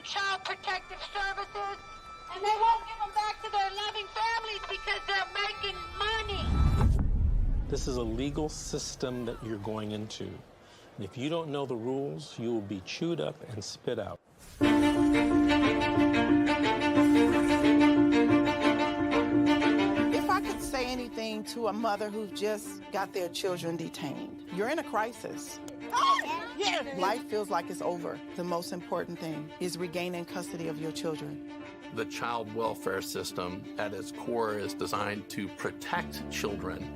and child protective services, and they won't give them back to their loving families because they're making money. This is a legal system that you're going into. And if you don't know the rules, you will be chewed up and spit out. If I could say anything to a mother who just got their children detained, you're in a crisis. Life feels like it's over. The most important thing is regaining custody of your children. The child welfare system at its core is designed to protect children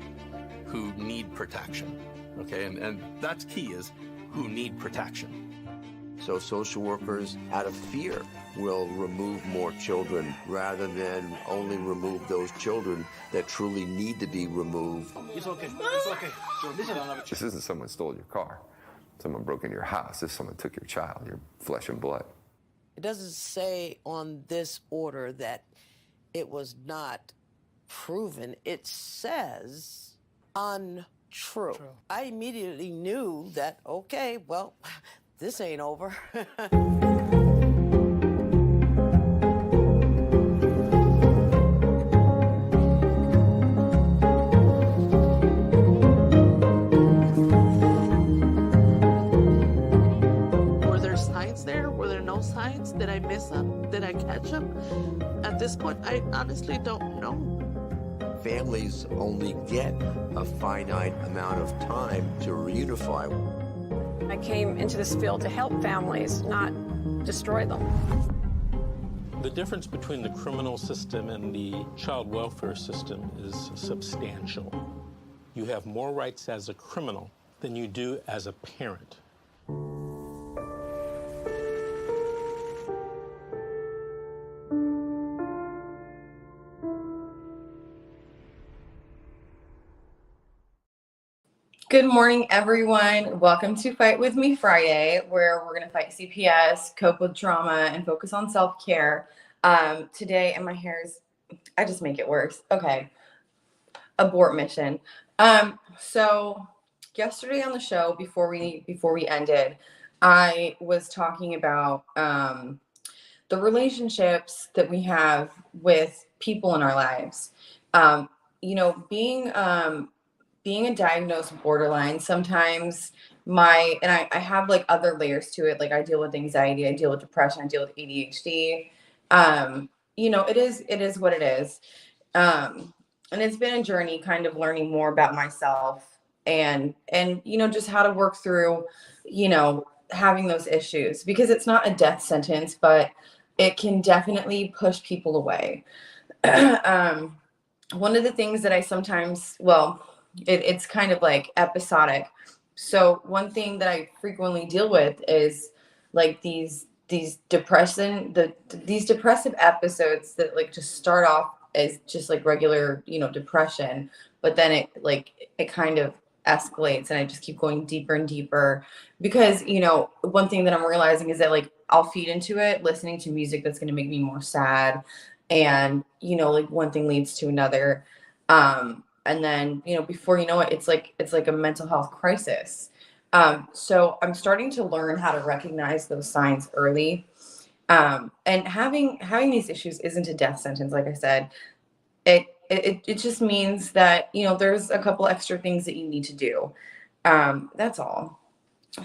who need protection, okay? And that's key, is who need protection. So social workers, out of fear, will remove more children rather than only remove those children that truly need to be removed. It's okay. It's okay. This isn't someone stole your car. Someone broke into your house. This someone took your child, your flesh and blood. It doesn't say on this order that it was not proven. It says untrue. I immediately knew that, okay, well, this ain't over. Were there signs there? Were there no signs? Did I miss them? Did I catch them? At this point, I honestly don't know. Families only get a finite amount of time to reunify. I came into this field to help families, not destroy them. The difference between the criminal system and the child welfare system is substantial. You have more rights as a criminal than you do as a parent. Good morning, everyone. Welcome to Fight With Me Friday, where we're going to fight CPS, cope with trauma, and focus on self-care. Today, and my hair's, I just make it worse. Okay. Abort mission. So yesterday on the show, before we ended, I was talking about the relationships that we have with people in our lives. Being a diagnosed borderline, sometimes I have like other layers to it. Like I deal with anxiety, I deal with depression, I deal with ADHD. It is what it is. And it's been a journey kind of learning more about myself and just how to work through, having those issues, because it's not a death sentence, but it can definitely push people away. One of the things that I sometimes, it's kind of like episodic. So one thing that I frequently deal with is like these depressive episodes that like just start off as just like regular, depression, but then it kind of escalates and I just keep going deeper and deeper because, one thing that I'm realizing is that like I'll feed into it, listening to music that's going to make me more sad. And, one thing leads to another. And then, before you know it, it's like a mental health crisis. So I'm starting to learn how to recognize those signs early. And having these issues isn't a death sentence. Like I said, it just means that, there's a couple extra things that you need to do. That's all.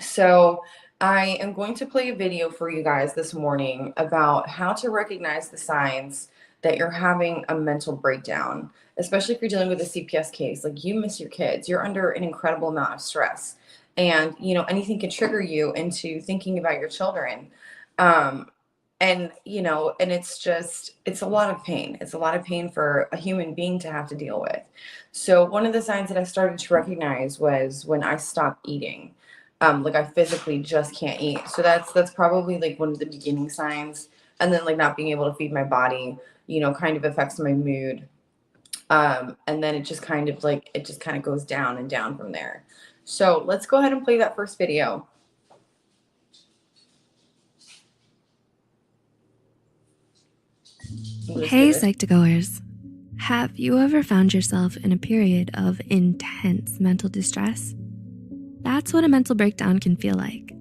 So I am going to play a video for you guys this morning about how to recognize the signs that you're having a mental breakdown, especially if you're dealing with a CPS case. Like you miss your kids, you're under an incredible amount of stress, and anything can trigger you into thinking about your children. And it's a lot of pain. It's a lot of pain for a human being to have to deal with. So one of the signs that I started to recognize was when I stopped eating. Like I physically just can't eat. So that's probably like one of the beginning signs. And then like not being able to feed my body, kind of affects my mood. And then it just kind of goes down and down from there. So let's go ahead and play that first video. Hey, Psych2Goers. Have you ever found yourself in a period of intense mental distress? That's what a mental breakdown can feel like.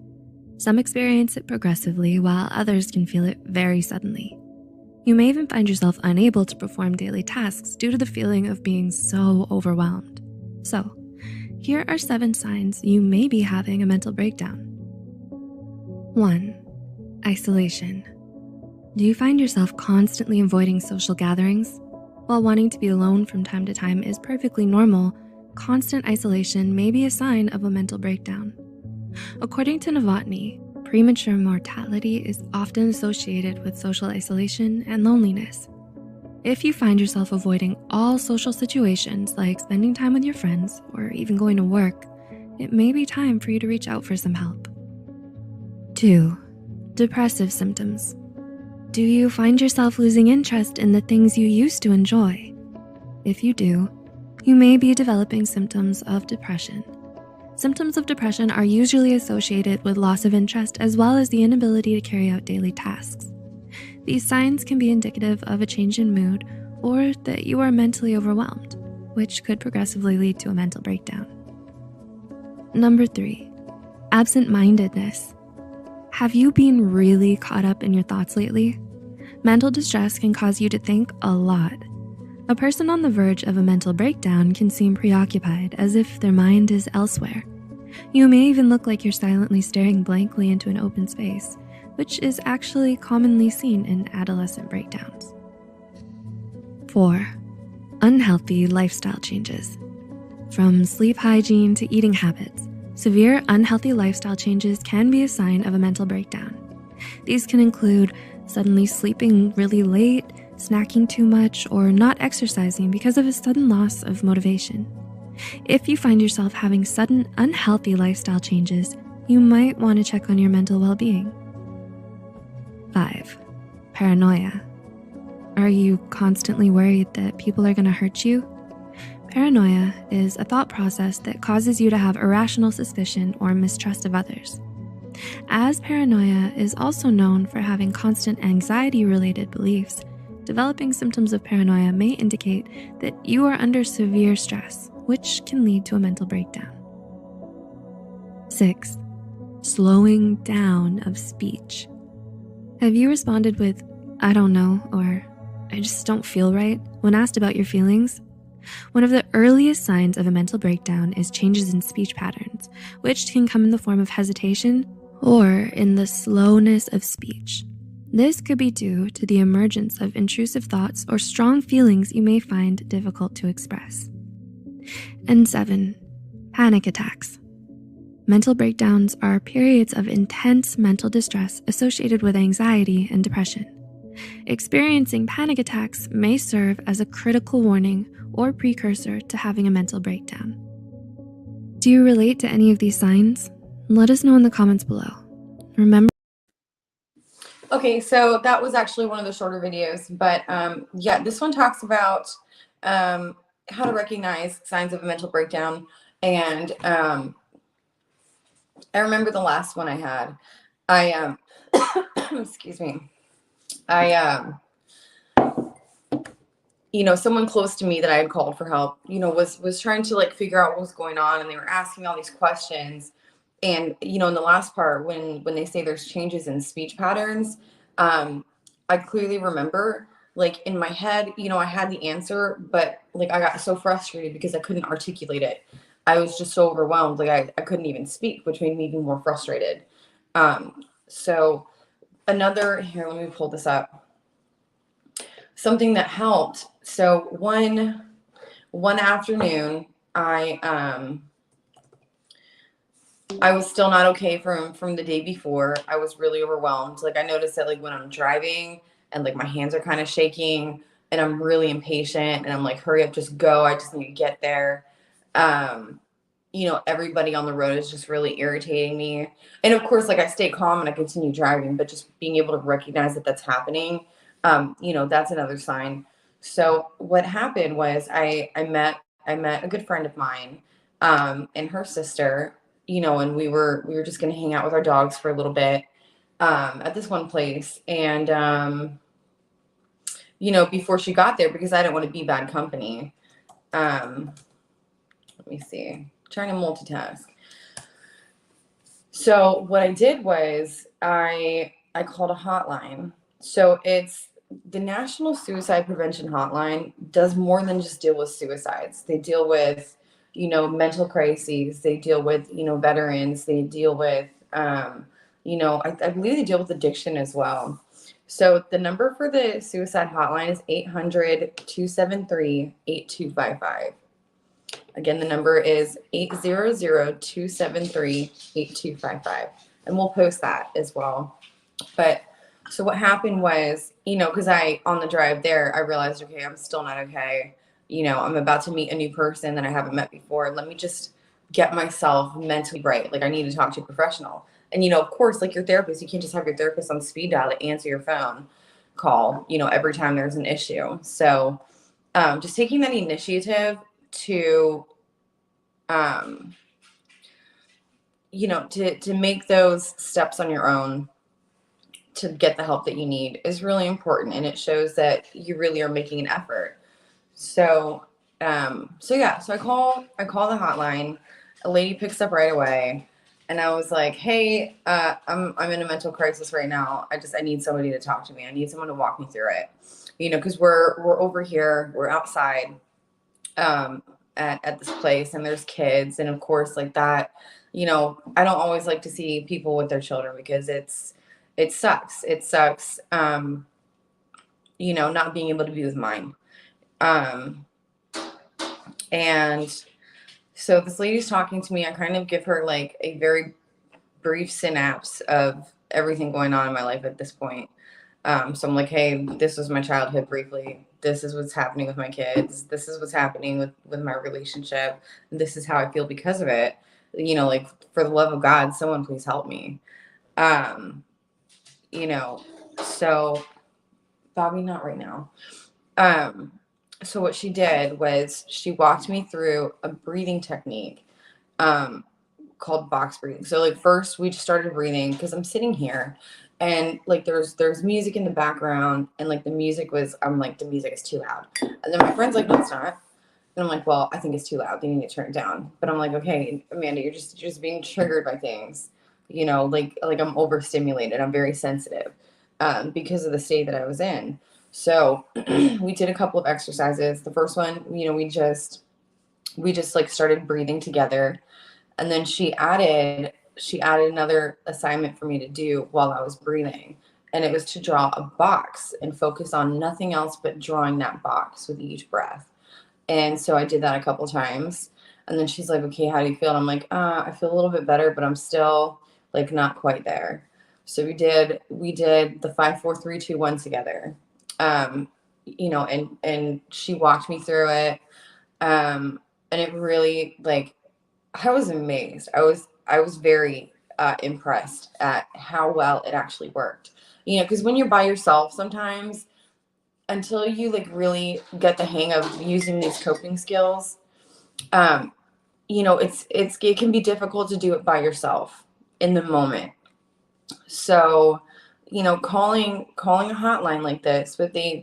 Some experience it progressively, while others can feel it very suddenly. You may even find yourself unable to perform daily tasks due to the feeling of being so overwhelmed. So, here are 7 signs you may be having a mental breakdown. 1. Isolation. Do you find yourself constantly avoiding social gatherings? While wanting to be alone from time to time is perfectly normal, constant isolation may be a sign of a mental breakdown. According to Novotny, premature mortality is often associated with social isolation and loneliness. If you find yourself avoiding all social situations like spending time with your friends or even going to work, it may be time for you to reach out for some help. 2. Depressive symptoms. Do you find yourself losing interest in the things you used to enjoy? If you do, you may be developing symptoms of depression. Symptoms of depression are usually associated with loss of interest as well as the inability to carry out daily tasks. These signs can be indicative of a change in mood or that you are mentally overwhelmed, which could progressively lead to a mental breakdown. Number 3, absent-mindedness. Have you been really caught up in your thoughts lately? Mental distress can cause you to think a lot. A person on the verge of a mental breakdown can seem preoccupied, as if their mind is elsewhere. You may even look like you're silently staring blankly into an open space, which is actually commonly seen in adolescent breakdowns. 4. Unhealthy lifestyle changes. From sleep hygiene to eating habits, severe unhealthy lifestyle changes can be a sign of a mental breakdown. These can include suddenly sleeping really late, snacking too much, or not exercising because of a sudden loss of motivation. If you find yourself having sudden unhealthy lifestyle changes, you might want to check on your mental well-being. 5. Paranoia. Are you constantly worried that people are going to hurt you? Paranoia is a thought process that causes you to have irrational suspicion or mistrust of others. As paranoia is also known for having constant anxiety-related beliefs, developing symptoms of paranoia may indicate that you are under severe stress, which can lead to a mental breakdown. 6. Slowing down of speech. Have you responded with, "I don't know," or "I just don't feel right" when asked about your feelings? One of the earliest signs of a mental breakdown is changes in speech patterns, which can come in the form of hesitation or in the slowness of speech. This could be due to the emergence of intrusive thoughts or strong feelings you may find difficult to express. And 7, panic attacks. Mental breakdowns are periods of intense mental distress associated with anxiety and depression. Experiencing panic attacks may serve as a critical warning or precursor to having a mental breakdown. Do you relate to any of these signs? Let us know in the comments below. Remember. Okay, so that was actually one of the shorter videos, but yeah, this one talks about how to recognize signs of a mental breakdown. And I remember the last one I had. Excuse me. Someone close to me that I had called for help, was trying to like figure out what was going on, and they were asking me all these questions. And, in the last part, when they say there's changes in speech patterns, I clearly remember, like, in my head, I had the answer, but like I got so frustrated because I couldn't articulate it. I was just so overwhelmed. Like I couldn't even speak, which made me even more frustrated. So here, let me pull this up. Something that helped. So one afternoon, I was still not okay from the day before. I was really overwhelmed. Like I noticed that like when I'm driving and like my hands are kind of shaking and I'm really impatient and I'm like, hurry up, just go. I just need to get there. Everybody on the road is just really irritating me. And of course, like I stay calm and I continue driving, but just being able to recognize that that's happening, that's another sign. So what happened was I met a good friend of mine, and her sister, and we were just going to hang out with our dogs for a little bit, at this one place. And, before she got there, because I didn't want to be bad company, let me see, trying to multitask. So what I did was I called a hotline. So it's the National Suicide Prevention Hotline does more than just deal with suicides. They deal with, mental crises. They deal with, veterans. They deal with, I believe they deal with addiction as well. So the number for the suicide hotline is 800-273-8255. Again, the number is 800-273-8255. And we'll post that as well. But so what happened was, because on the drive there, I realized, okay, I'm still not okay. I'm about to meet a new person that I haven't met before. Let me just get myself mentally right. Like, I need to talk to a professional. And, of course, like your therapist, you can't just have your therapist on speed dial to answer your phone call, every time there's an issue. So just taking that initiative to, to make those steps on your own to get the help that you need is really important. And it shows that you really are making an effort. So I call the hotline. A lady picks up right away. And I was like, hey, I'm in a mental crisis right now. I need somebody to talk to me. I need someone to walk me through it. Because we're over here, we're outside at this place, and there's kids. And of course, like that, I don't always like to see people with their children because it sucks. It sucks, not being able to be with mine. And so this lady's talking to me. I kind of give her like a very brief synapse of everything going on in my life at this point. So I'm like, hey, this was my childhood briefly. This is what's happening with my kids. This is what's happening with my relationship. This is how I feel because of it. Like, for the love of God, someone please help me. So Bobby, not right now. So what she did was she walked me through a breathing technique called box breathing. So like first we just started breathing because I'm sitting here and like there's music in the background, and like the music is too loud. And then my friend's like, no, it's not. And I'm like, well, I think it's too loud. They need to turn it down. But I'm like, okay, Amanda, you're just being triggered by things. Like I'm overstimulated. I'm very sensitive because of the state that I was in. So we did a couple of exercises. The first one, we just like started breathing together. And then she added another assignment for me to do while I was breathing. And it was to draw a box and focus on nothing else but drawing that box with each breath. And so I did that a couple times. And then she's like, okay, how do you feel? And I'm like, I feel a little bit better, but I'm still like not quite there. So we did the 5, 4, 3, 2, 1 together. And she walked me through it. And it really, like, I was amazed. I was very impressed at how well it actually worked. Because when you're by yourself sometimes, until you like really get the hang of using these coping skills, it can be difficult to do it by yourself in the moment. So, calling a hotline like this with a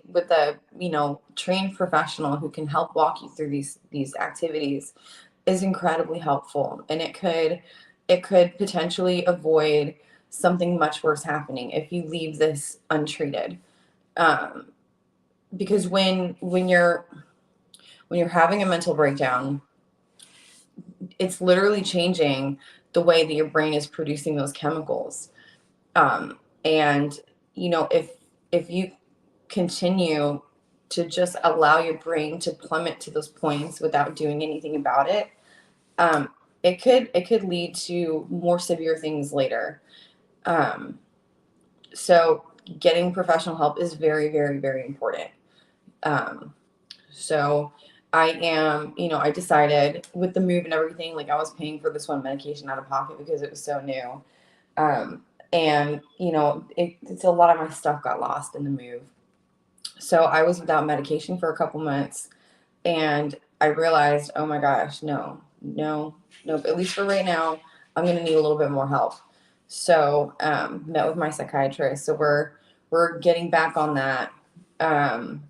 trained professional who can help walk you through these activities is incredibly helpful. And it could potentially avoid something much worse happening if you leave this untreated. Because when you're having a mental breakdown, it's literally changing the way that your brain is producing those chemicals. And if you continue to just allow your brain to plummet to those points without doing anything about it, it could lead to more severe things later. So getting professional help is very, very, very important. So I decided with the move and everything, like I was paying for this one medication out of pocket because it was so new. And it's a lot of my stuff got lost in the move. So I was without medication for a couple months, and I realized, oh my gosh, no, at least for right now, I'm going to need a little bit more help. So, met with my psychiatrist. So we're getting back on that. And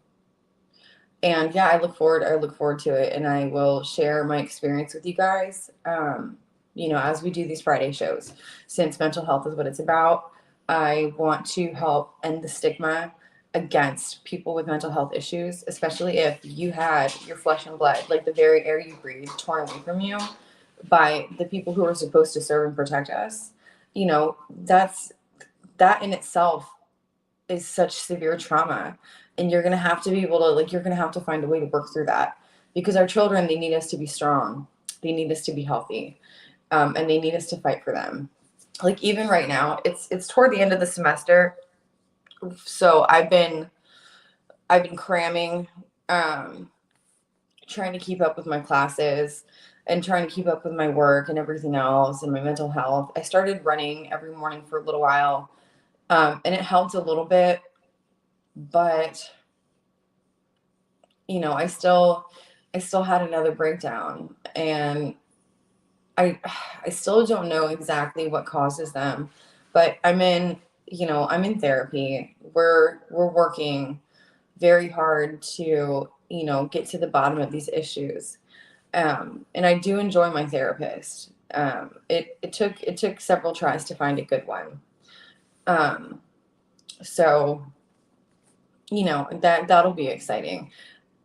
yeah, I look forward to it, and I will share my experience with you guys. as we do these Friday shows, since mental health is what it's about, I want to help end the stigma against people with mental health issues, especially if you had your flesh and blood, like the very air you breathe, torn away from you by the people who are supposed to serve and protect us. That in itself is such severe trauma. And you're going to have to be able to, you're going to have to find a way to work through that, because our children, they need us to be strong. They need us to be healthy. And they need us to fight for them. Even right now, it's toward the end of the semester. So I've been cramming, trying to keep up with my classes and trying to keep up with my work and everything else and my mental health. I started running every morning for a little while, and it helped a little bit, but I still had another breakdown, and I still don't know exactly what causes them, but I'm in therapy. We're working very hard to, get to the bottom of these issues. And I do enjoy my therapist. It took several tries to find a good one. So, that'll be exciting.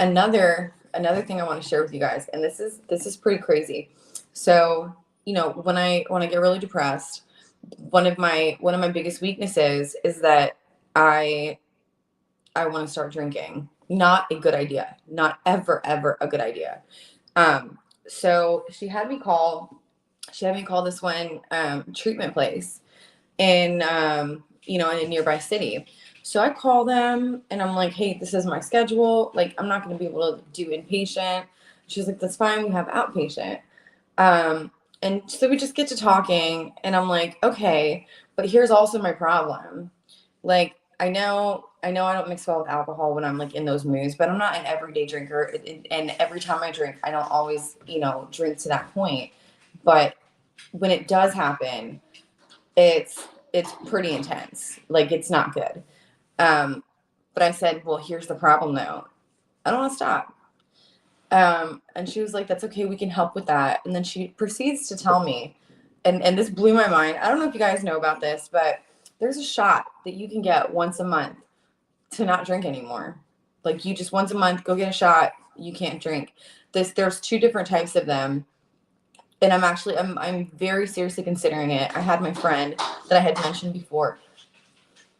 Another thing I want to share with you guys, and this is pretty crazy. So, when I get really depressed, one of my biggest weaknesses is that I want to start drinking. Not a good idea. Not ever a good idea. So she had me call this one treatment place in in a nearby city. So I call them and I'm like, hey, this is my schedule. I'm not going to be able to do inpatient. She's like, that's fine. We have outpatient. And so we just get to talking and I'm like, okay, but here's also my problem. I know I don't mix well with alcohol when I'm in those moods, but I'm not an everyday drinker. And every time I drink, I don't always, drink to that point. But when it does happen, it's pretty intense. It's not good. But I said, well, here's the problem though. I don't want to stop. And she was like, that's okay. We can help with that. And then she proceeds to tell me, and this blew my mind. I don't know if you guys know about this, but there's a shot that you can get once a month to not drink anymore. You just once a month, go get a shot. You can't drink. There's 2 different types of them. And I'm very seriously considering it. I had my friend that I had mentioned before.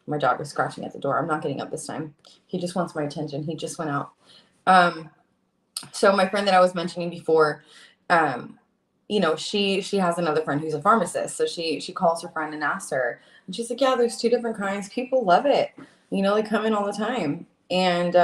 My dog is scratching at the door. I'm not getting up this time. He just wants my attention. He just went out. So my friend that I was mentioning before, she has another friend who's a pharmacist. So she calls her friend and asks her, and she's like, yeah, there's 2 different kinds. People love it. They come in all the time. And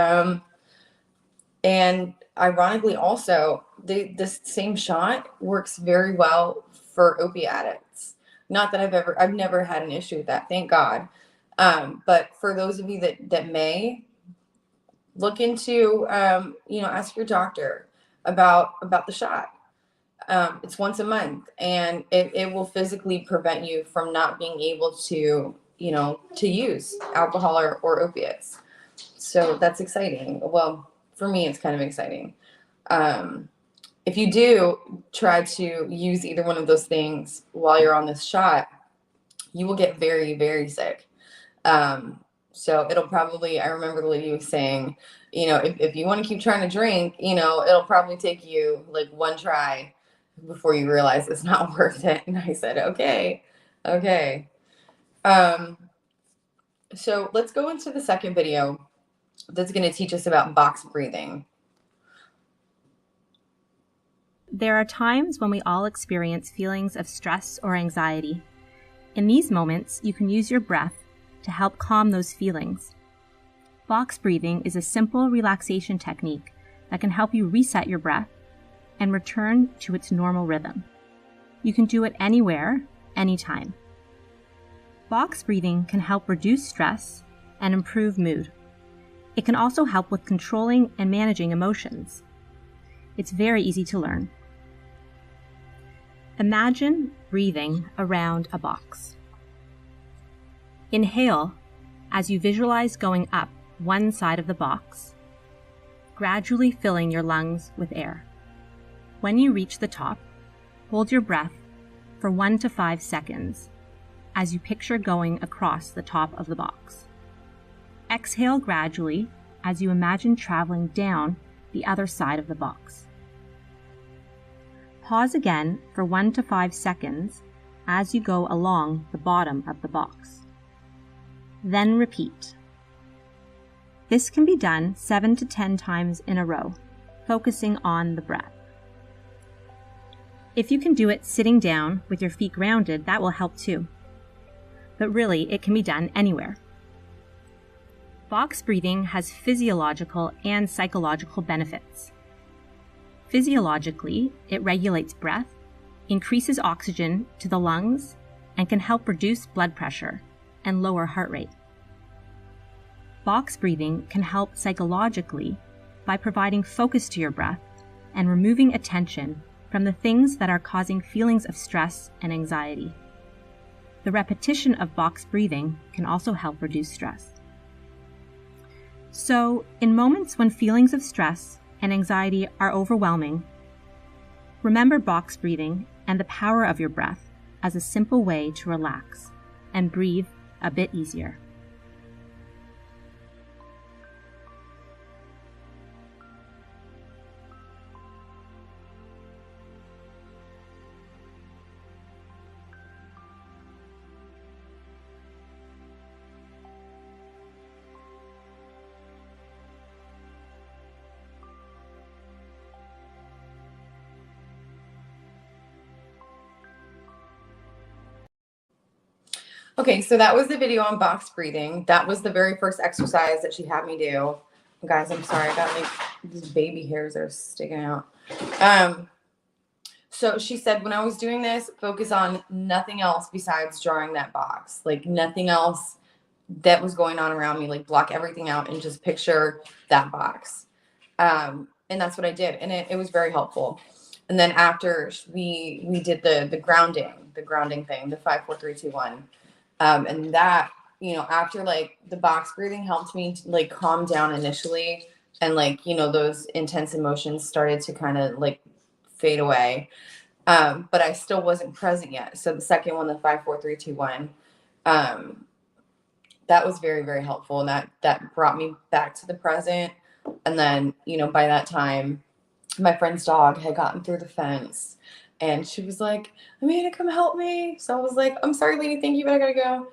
ironically also, this same shot works very well for opiate addicts. Not that I've never had an issue with that. Thank God. But for those of you that may look into, ask your doctor about the shot. It's once a month, and it will physically prevent you from not being able to use alcohol or opiates. So that's exciting. Well, for me, it's kind of exciting. If you do try to use either one of those things while you're on this shot, you will get very, very sick. So it'll probably, I remember the lady was saying, if you want to keep trying to drink, it'll probably take you 1 try before you realize it's not worth it. And I said, okay. So let's go into the second video that's going to teach us about box breathing. There are times when we all experience feelings of stress or anxiety. In these moments, you can use your breath to help calm those feelings. Box breathing is a simple relaxation technique that can help you reset your breath and return to its normal rhythm. You can do it anywhere, anytime. Box breathing can help reduce stress and improve mood. It can also help with controlling and managing emotions. It's very easy to learn. Imagine breathing around a box. Inhale as you visualize going up one side of the box, gradually filling your lungs with air. When you reach the top, hold your breath for 1 to 5 seconds as you picture going across the top of the box. Exhale gradually as you imagine traveling down the other side of the box. Pause again for 1 to 5 seconds as you go along the bottom of the box. Then repeat. This can be done 7 to 10 times in a row, focusing on the breath. If you can do it sitting down with your feet grounded, that will help too. But really, it can be done anywhere. Box breathing has physiological and psychological benefits. Physiologically, it regulates breath, increases oxygen to the lungs, and can help reduce blood pressure and lower heart rate. Box breathing can help psychologically by providing focus to your breath and removing attention from the things that are causing feelings of stress and anxiety. The repetition of box breathing can also help reduce stress. So, in moments when feelings of stress and anxiety are overwhelming, remember box breathing and the power of your breath as a simple way to relax and breathe a bit easier. Okay, so that was the video on box breathing. That was the very first exercise that she had me do. Guys, I'm sorry, I got like these baby hairs that are sticking out. So she said when I was doing this, focus on nothing else besides drawing that box. Like nothing else that was going on around me, like block everything out and just picture that box. And that's what I did. And it was very helpful. And then after we did the grounding thing, the 5, 4, 3, 2, 1. And that, you know, after like the box breathing helped me to, like calm down initially. And like, you know, those intense emotions started to kind of like fade away. But I still wasn't present yet. So the second one, the 5, 4, 3, 2, 1, that was very, very helpful. And that brought me back to the present. And then, you know, by that time, my friend's dog had gotten through the fence and she was like, Amanda, come help me. So I was like, I'm sorry, lady, thank you, but I gotta go.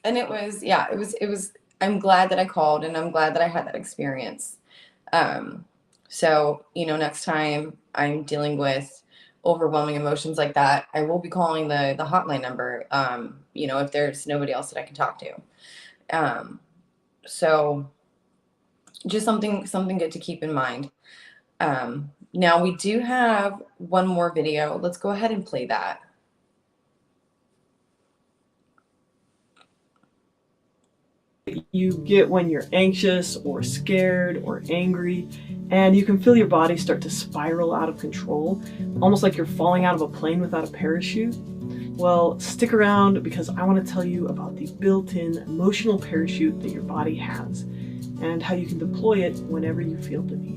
And it was, I'm glad that I called and I'm glad that I had that experience. So, you know, next time I'm dealing with overwhelming emotions like that, I will be calling the hotline number, you know, if there's nobody else that I can talk to. So just something good to keep in mind. Now we do have one more video. Let's go ahead and play that. You get when you're anxious or scared or angry, and you can feel your body start to spiral out of control, almost like you're falling out of a plane without a parachute. Well, stick around because I want to tell you about the built-in emotional parachute that your body has and how you can deploy it whenever you feel the need.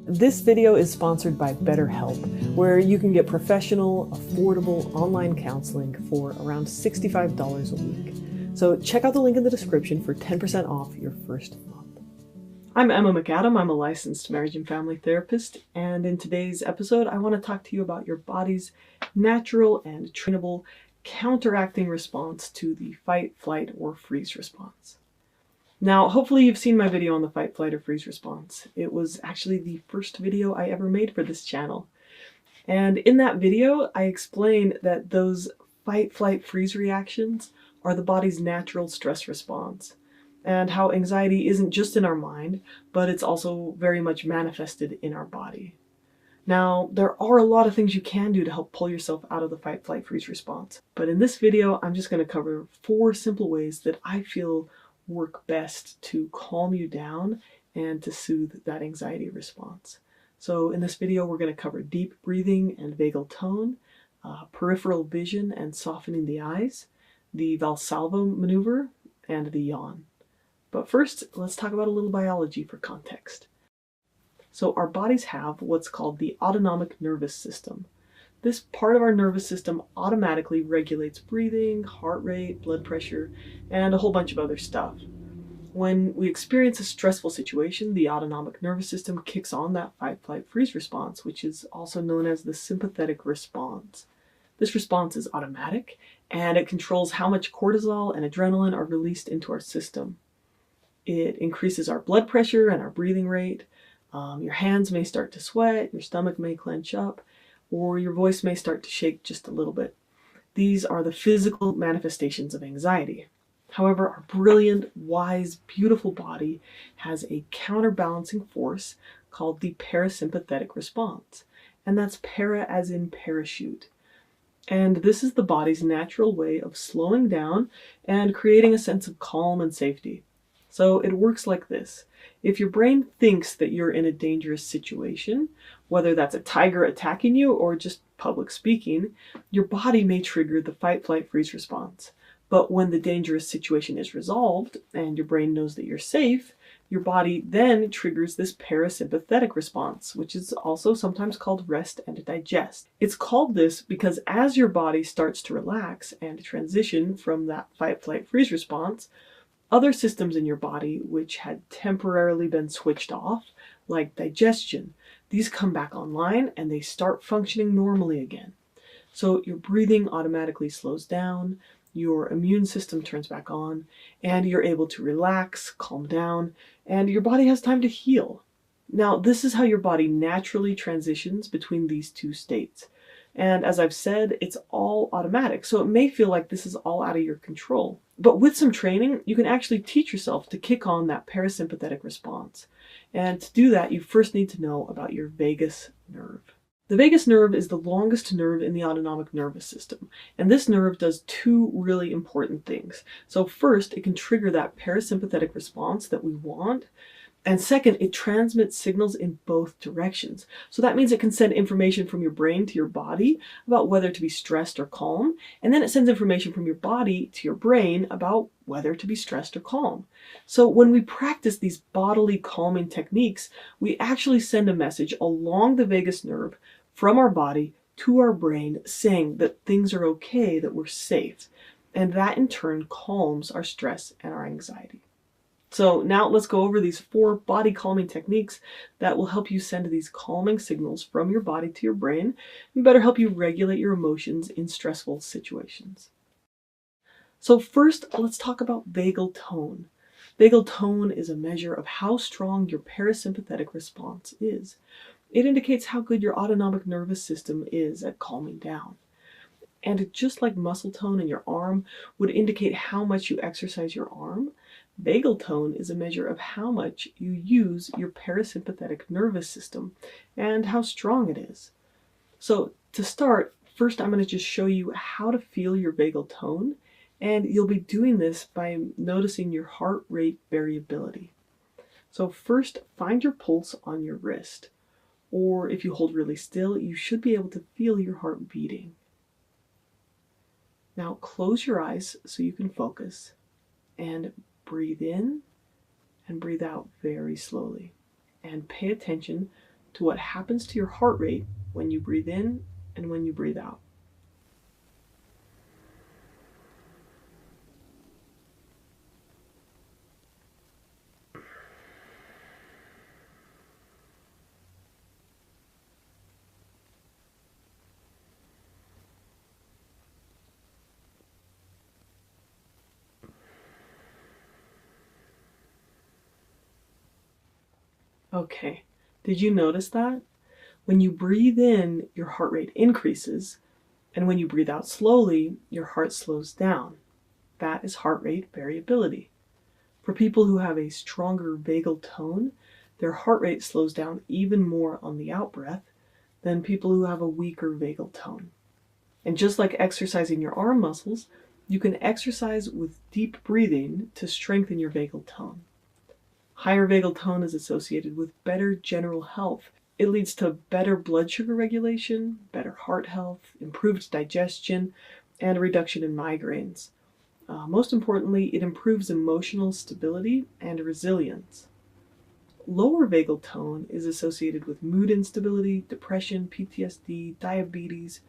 This video is sponsored by BetterHelp, where you can get professional, affordable online counseling for around $65 a week. So check out the link in the description for 10% off your first month. I'm Emma McAdam. I'm a licensed marriage and family therapist, and in today's episode, I want to talk to you about your body's natural and trainable counteracting response to the fight, flight, or freeze response. Now, hopefully you've seen my video on the fight, flight, or freeze response. It was actually the first video I ever made for this channel. And in that video, I explained that those fight, flight, freeze reactions are the body's natural stress response, and how anxiety isn't just in our mind, but it's also very much manifested in our body. Now, there are a lot of things you can do to help pull yourself out of the fight, flight, freeze response. But in this video, I'm just going to cover 4 simple ways that I feel work best to calm you down and to soothe that anxiety response. So in this video, we're going to cover deep breathing and vagal tone, peripheral vision and softening the eyes, the Valsalva maneuver, and the yawn. But first, let's talk about a little biology for context. So our bodies have what's called the autonomic nervous system. This part of our nervous system automatically regulates breathing, heart rate, blood pressure, and a whole bunch of other stuff. When we experience a stressful situation, the autonomic nervous system kicks on that fight, flight, freeze response, which is also known as the sympathetic response. This response is automatic, and it controls how much cortisol and adrenaline are released into our system. It increases our blood pressure and our breathing rate. Your hands may start to sweat, your stomach may clench up, or your voice may start to shake just a little bit. These are the physical manifestations of anxiety. However, our brilliant, wise, beautiful body has a counterbalancing force called the parasympathetic response. And that's para as in parachute. And this is the body's natural way of slowing down and creating a sense of calm and safety. So it works like this. If your brain thinks that you're in a dangerous situation, whether that's a tiger attacking you or just public speaking, your body may trigger the fight, flight, freeze response. But when the dangerous situation is resolved and your brain knows that you're safe, your body then triggers this parasympathetic response, which is also sometimes called rest and digest. It's called this because as your body starts to relax and transition from that fight, flight, freeze response, other systems in your body which had temporarily been switched off, like digestion, these come back online and they start functioning normally again. So your breathing automatically slows down, your immune system turns back on, and you're able to relax, calm down, and your body has time to heal. Now, this is how your body naturally transitions between these two states. And as I've said, it's all automatic, so it may feel like this is all out of your control. But with some training, you can actually teach yourself to kick on that parasympathetic response. And to do that, you first need to know about your vagus nerve. The vagus nerve is the longest nerve in the autonomic nervous system, and this nerve does two really important things. So first, it can trigger that parasympathetic response that we want, and second, it transmits signals in both directions. So that means it can send information from your brain to your body about whether to be stressed or calm, and then it sends information from your body to your brain about whether to be stressed or calm. So when we practice these bodily calming techniques, we actually send a message along the vagus nerve from our body to our brain saying that things are okay, that we're safe. And that in turn calms our stress and our anxiety. So now let's go over these 4 body calming techniques that will help you send these calming signals from your body to your brain and better help you regulate your emotions in stressful situations. So first, let's talk about vagal tone. Vagal tone is a measure of how strong your parasympathetic response is. It indicates how good your autonomic nervous system is at calming down. And just like muscle tone in your arm would indicate how much you exercise your arm, vagal tone is a measure of how much you use your parasympathetic nervous system and how strong it is. So to start, first I'm going to just show you how to feel your vagal tone, and you'll be doing this by noticing your heart rate variability. So first, find your pulse on your wrist, or if you hold really still, you should be able to feel your heart beating. Now close your eyes so you can focus, and breathe in and breathe out very slowly. And pay attention to what happens to your heart rate when you breathe in and when you breathe out. Okay, did you notice that? When you breathe in, your heart rate increases, and when you breathe out slowly, your heart slows down. That is heart rate variability. For people who have a stronger vagal tone, their heart rate slows down even more on the out-breath than people who have a weaker vagal tone. And just like exercising your arm muscles, you can exercise with deep breathing to strengthen your vagal tone. Higher vagal tone is associated with better general health. It leads to better blood sugar regulation, better heart health, improved digestion, and a reduction in migraines. Most importantly, it improves emotional stability and resilience. Lower vagal tone is associated with mood instability, depression, PTSD, diabetes,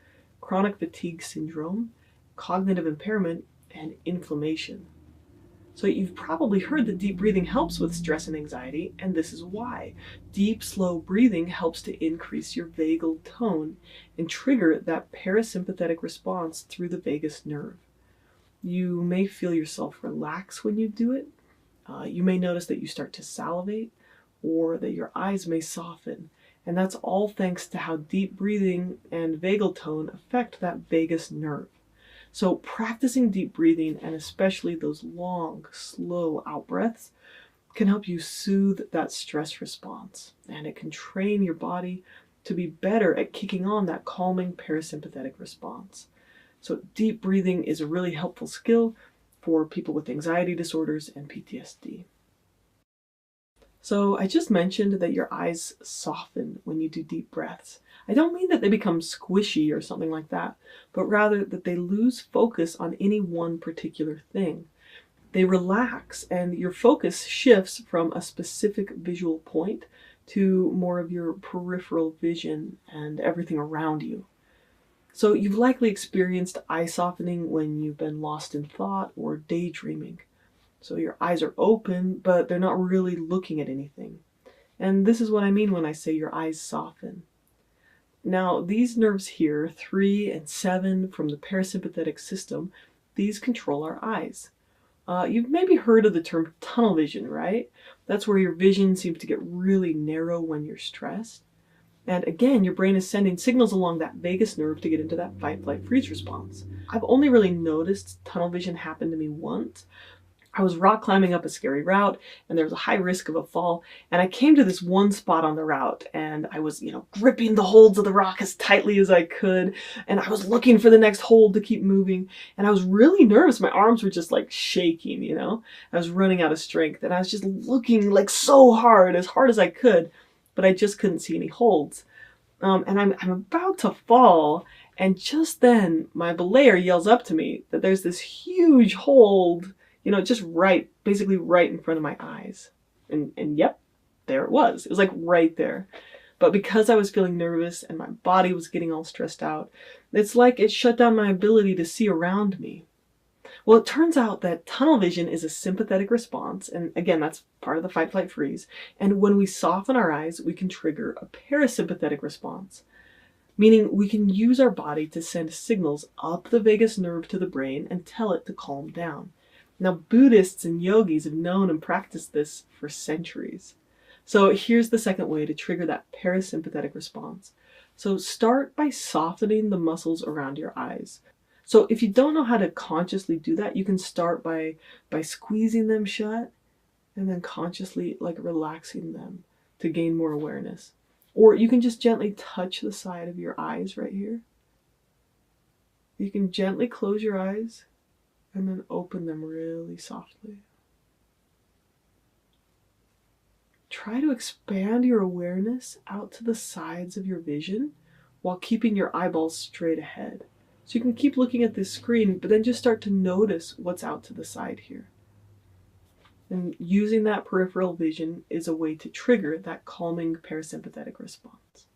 chronic fatigue syndrome, cognitive impairment, and inflammation. So you've probably heard that deep breathing helps with stress and anxiety, and this is why. Deep, slow breathing helps to increase your vagal tone and trigger that parasympathetic response through the vagus nerve. You may feel yourself relax when you do it. You may notice that you start to salivate, or that your eyes may soften. And that's all thanks to how deep breathing and vagal tone affect that vagus nerve. So practicing deep breathing, and especially those long, slow out breaths, can help you soothe that stress response. And it can train your body to be better at kicking on that calming parasympathetic response. So deep breathing is a really helpful skill for people with anxiety disorders and PTSD. So I just mentioned that your eyes soften when you do deep breaths. I don't mean that they become squishy or something like that, but rather that they lose focus on any one particular thing. They relax and your focus shifts from a specific visual point to more of your peripheral vision and everything around you. So you've likely experienced eye softening when you've been lost in thought or daydreaming. So your eyes are open, but they're not really looking at anything. And this is what I mean when I say your eyes soften. Now, these nerves here, 3 and 7 from the parasympathetic system, these control our eyes. You've maybe heard of the term tunnel vision, right? That's where your vision seems to get really narrow when you're stressed. And again, your brain is sending signals along that vagus nerve to get into that fight, flight, freeze response. I've only really noticed tunnel vision happen to me once. I was rock climbing up a scary route, and there was a high risk of a fall, and I came to this one spot on the route, and I was, gripping the holds of the rock as tightly as I could, and I was looking for the next hold to keep moving, and I was really nervous. My arms were just like shaking, I was running out of strength, and I was just looking like so hard as I could, but I just couldn't see any holds. And I'm about to fall, and just then my belayer yells up to me that there's this huge hold, just basically right in front of my eyes. And yep, there it was. It was like right there. But because I was feeling nervous and my body was getting all stressed out, it's like it shut down my ability to see around me. Well, it turns out that tunnel vision is a sympathetic response, and again, that's part of the fight, flight, freeze. And when we soften our eyes, we can trigger a parasympathetic response, meaning we can use our body to send signals up the vagus nerve to the brain and tell it to calm down. Now, Buddhists and yogis have known and practiced this for centuries. So here's the second way to trigger that parasympathetic response. So start by softening the muscles around your eyes. So if you don't know how to consciously do that, you can start by squeezing them shut and then consciously relaxing them to gain more awareness. Or you can just gently touch the side of your eyes right here. You can gently close your eyes and then open them really softly. Try to expand your awareness out to the sides of your vision while keeping your eyeballs straight ahead. So you can keep looking at this screen, but then just start to notice what's out to the side here. And using that peripheral vision is a way to trigger that calming parasympathetic response.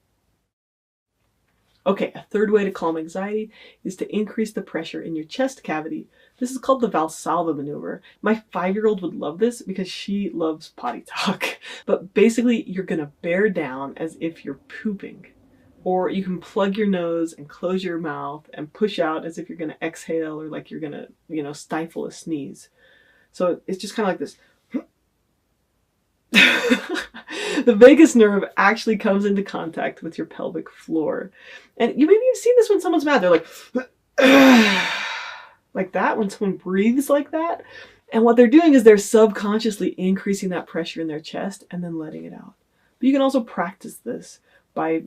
Okay, a third way to calm anxiety is to increase the pressure in your chest cavity. This is called the Valsalva maneuver. My 5-year-old would love this because she loves potty talk. But basically, you're going to bear down as if you're pooping. Or you can plug your nose and close your mouth and push out as if you're going to exhale or like you're going to, stifle a sneeze. So it's just kind of like this. The vagus nerve actually comes into contact with your pelvic floor. And you maybe have seen this when someone's mad. They're like that, when someone breathes like that. And what they're doing is they're subconsciously increasing that pressure in their chest and then letting it out. But you can also practice this by,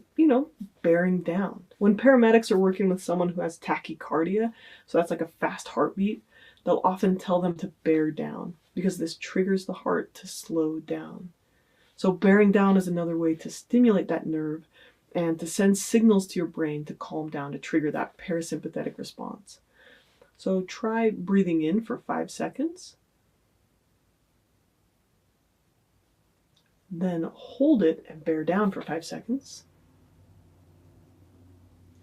bearing down. When paramedics are working with someone who has tachycardia, so that's like a fast heartbeat, they'll often tell them to bear down because this triggers the heart to slow down. So bearing down is another way to stimulate that nerve and to send signals to your brain to calm down, to trigger that parasympathetic response. So try breathing in for 5 seconds. Then hold it and bear down for 5 seconds.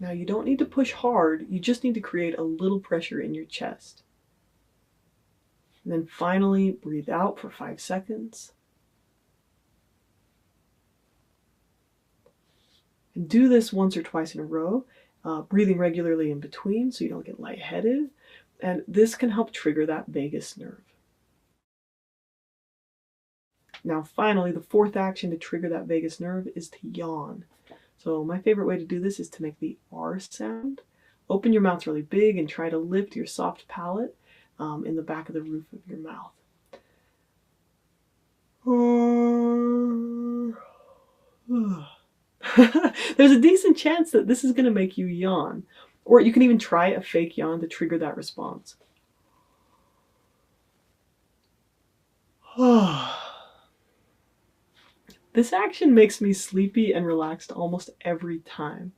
Now you don't need to push hard, you just need to create a little pressure in your chest. And then finally breathe out for 5 seconds. And do this once or twice in a row, breathing regularly in between so you don't get lightheaded. And this can help trigger that vagus nerve. Now finally, the fourth action to trigger that vagus nerve is to yawn. So my favorite way to do this is to make the R sound. Open your mouth really big and try to lift your soft palate in the back of the roof of your mouth. There's a decent chance that this is going to make you yawn. Or you can even try a fake yawn to trigger that response. This action makes me sleepy and relaxed almost every time.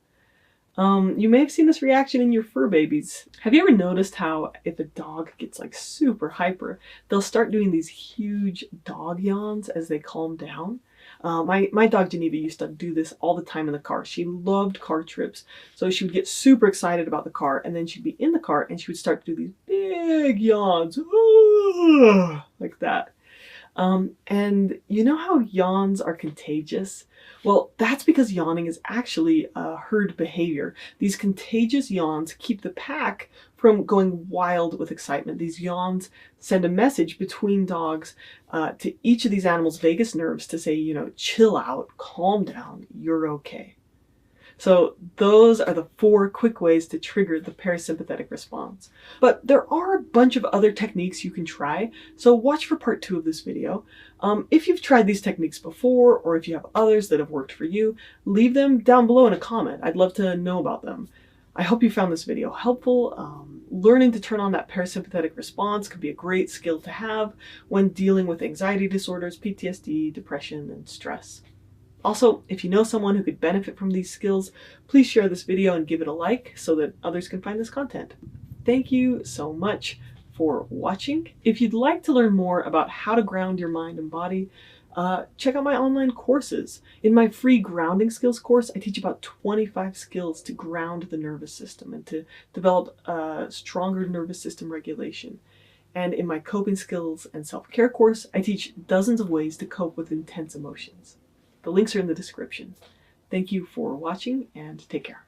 You may have seen this reaction in your fur babies. Have you ever noticed how if a dog gets like super hyper, they'll start doing these huge dog yawns as they calm down? My dog Geneva used to do this all the time in the car. She loved car trips. So she would get super excited about the car, and then she'd be in the car and she would start to do these big yawns. Like that. And you know how yawns are contagious? Well, that's because yawning is actually a herd behavior. These contagious yawns keep the pack from going wild with excitement. These yawns send a message between dogs to each of these animals' vagus nerves to say, you know, chill out, calm down, you're okay. So those are the 4 quick ways to trigger the parasympathetic response. But there are a bunch of other techniques you can try, so watch for part 2 of this video. If you've tried these techniques before, or if you have others that have worked for you, leave them down below in a comment. I'd love to know about them. I hope you found this video helpful. Learning to turn on that parasympathetic response can be a great skill to have when dealing with anxiety disorders, PTSD, depression, and stress. Also, if you know someone who could benefit from these skills, please share this video and give it a like so that others can find this content. Thank you so much for watching. If you'd like to learn more about how to ground your mind and body, check out my online courses. In my free grounding skills course, I teach about 25 skills to ground the nervous system and to develop a stronger nervous system regulation. And in my coping skills and self-care course, I teach dozens of ways to cope with intense emotions. The links are in the description. Thank you for watching and take care.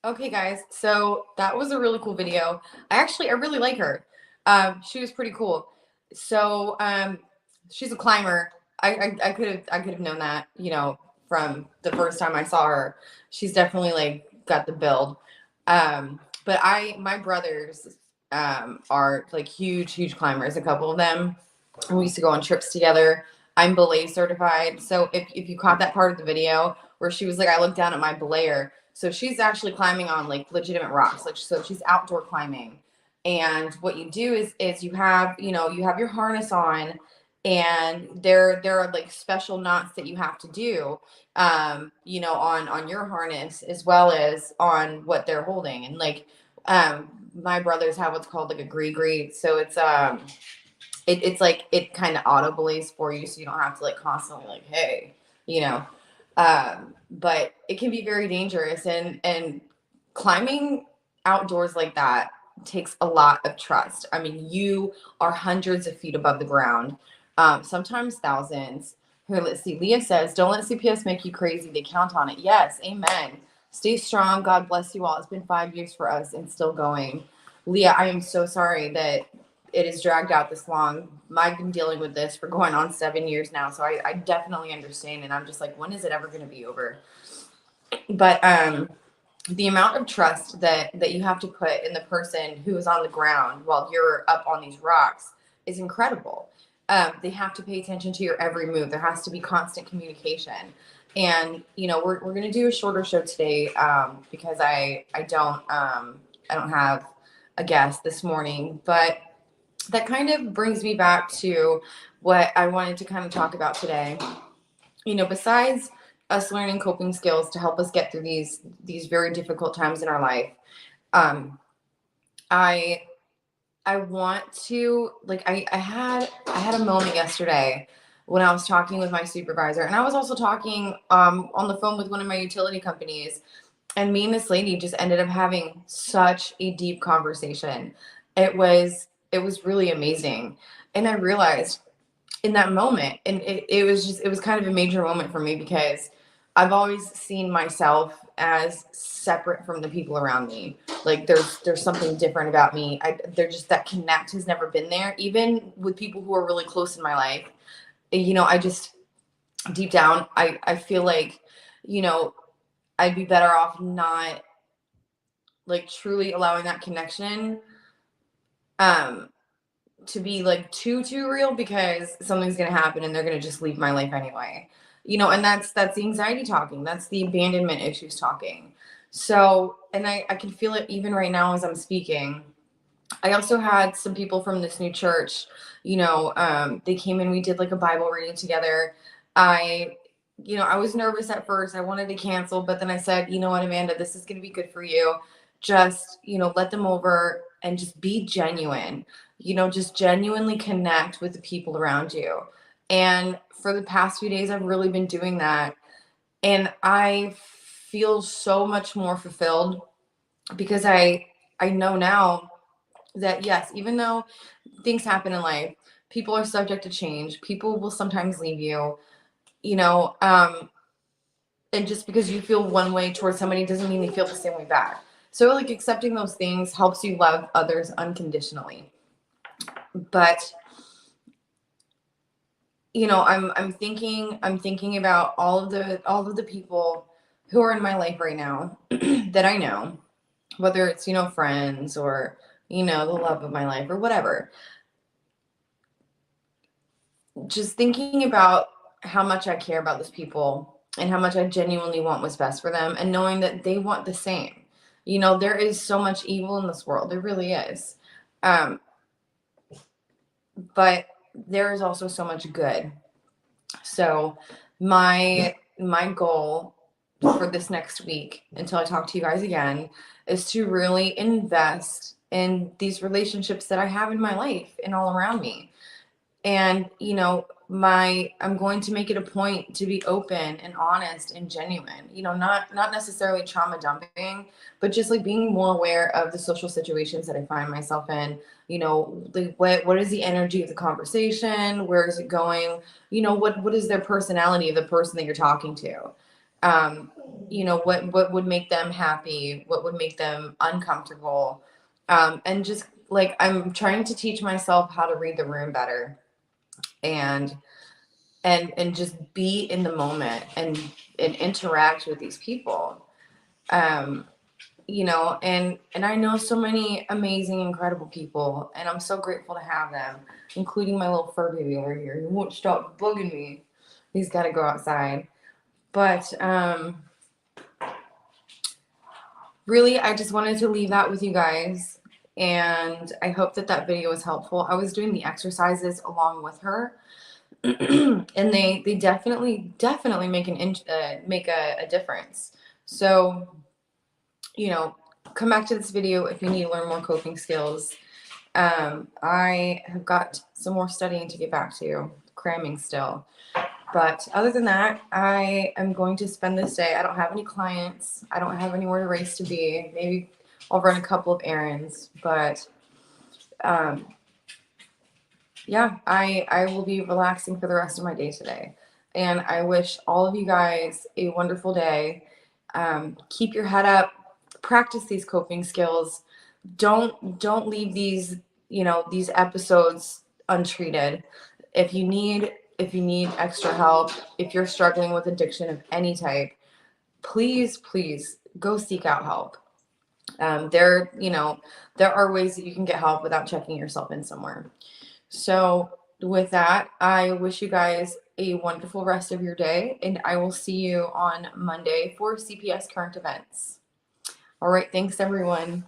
Okay guys, so that was a really cool video. I really like her. She was pretty cool. So she's a climber. I could have known that, you know, from the first time I saw her. She's definitely like got the build. But my brothers are like huge climbers, a couple of them. And we used to go on trips together. I'm belay certified. So if you caught that part of the video where she was like, I looked down at my belayer. So she's actually climbing on like legitimate rocks. Like, so she's outdoor climbing. And what you do is you have your harness on, and there are like special knots that you have to do, you know, on your harness as well as on what they're holding. And like, my brothers have what's called like a gree. So it's like, it kind of auto belays for you. So you don't have to like constantly like, hey, you know, but it can be very dangerous, and climbing outdoors like that takes a lot of trust. I mean, you are hundreds of feet above the ground, sometimes thousands. Here, let's see. Leah says, don't let CPS make you crazy. They count on it. Yes. Amen. Stay strong. God bless you all. It's been 5 years for us and still going. Leah, I am so sorry that it has dragged out this long. I've been dealing with this for going on 7 years now. So I definitely understand. And I'm just like, when is it ever going to be over? But the amount of trust that you have to put in the person who is on the ground while you're up on these rocks is incredible. They have to pay attention to your every move. There has to be constant communication. And, you know, we're going to do a shorter show today because I don't have a guest this morning, but that kind of brings me back to what I wanted to kind of talk about today. You know, besides us learning coping skills to help us get through these very difficult times in our life. I want to, like, I had a moment yesterday when I was talking with my supervisor, and I was also talking on the phone with one of my utility companies, and me and this lady just ended up having such a deep conversation. It was really amazing. And I realized in that moment, and it was kind of a major moment for me, because I've always seen myself as separate from the people around me. Like there's something different about me. They're just, that connect has never been there, even with people who are really close in my life. You know, I just, deep down, I feel like, you know, I'd be better off not, like, truly allowing that connection to be like too real, because something's going to happen and they're going to just leave my life anyway. You know, and that's the anxiety talking. That's the abandonment issues talking. So, and I can feel it even right now as I'm speaking. I also had some people from this new church, you know, they came in, we did like a Bible reading together. I was nervous at first. I wanted to cancel, but then I said, you know what, Amanda, this is going to be good for you. Just, you know, let them over and just be genuine, you know, just genuinely connect with the people around you. And for the past few days, I've really been doing that. And I feel so much more fulfilled, because I know now that, yes, even though things happen in life, people are subject to change. People will sometimes leave you, you know, and just because you feel one way towards somebody doesn't mean they feel the same way back. So, like, accepting those things helps you love others unconditionally. But, you know, I'm thinking about all of the people who are in my life right now that I know, whether it's, you know, friends or, you know, the love of my life or whatever. Just thinking about how much I care about those people and how much I genuinely want what's best for them, and knowing that they want the same. You know, there is so much evil in this world. There really is. But there is also so much good. So my goal for this next week, until I talk to you guys again, is to really invest in these relationships that I have in my life and all around me. And, you know, I'm going to make it a point to be open and honest and genuine, you know, not necessarily trauma dumping, but just like being more aware of the social situations that I find myself in. You know, like what is the energy of the conversation? Where is it going? You know, what is their personality of the person that you're talking to? You know, what would make them happy? What would make them uncomfortable? And just like, I'm trying to teach myself how to read the room better, and just be in the moment and interact with these people. You know, and I know so many amazing, incredible people, and I'm so grateful to have them, including my little fur baby over here who won't stop bugging me. He's got to go outside. But really, I just wanted to leave that with you guys, and I hope that video was helpful. I was doing the exercises along with her, and they definitely make a difference. So, you know, come back to this video if you need to learn more coping skills. I have got some more studying to get back to, cramming still. But other than that, I am going to spend this day. I don't have any clients. I don't have anywhere to race to be. Maybe I'll run a couple of errands, but yeah, I will be relaxing for the rest of my day today. And I wish all of you guys a wonderful day. Keep your head up. Practice these coping skills. Don't leave these, you know, these episodes untreated. If you need extra help, if you're struggling with addiction of any type, please go seek out help. There are ways that you can get help without checking yourself in somewhere. So with that, I wish you guys a wonderful rest of your day, and I will see you on Monday for CPS current events. All right, thanks everyone.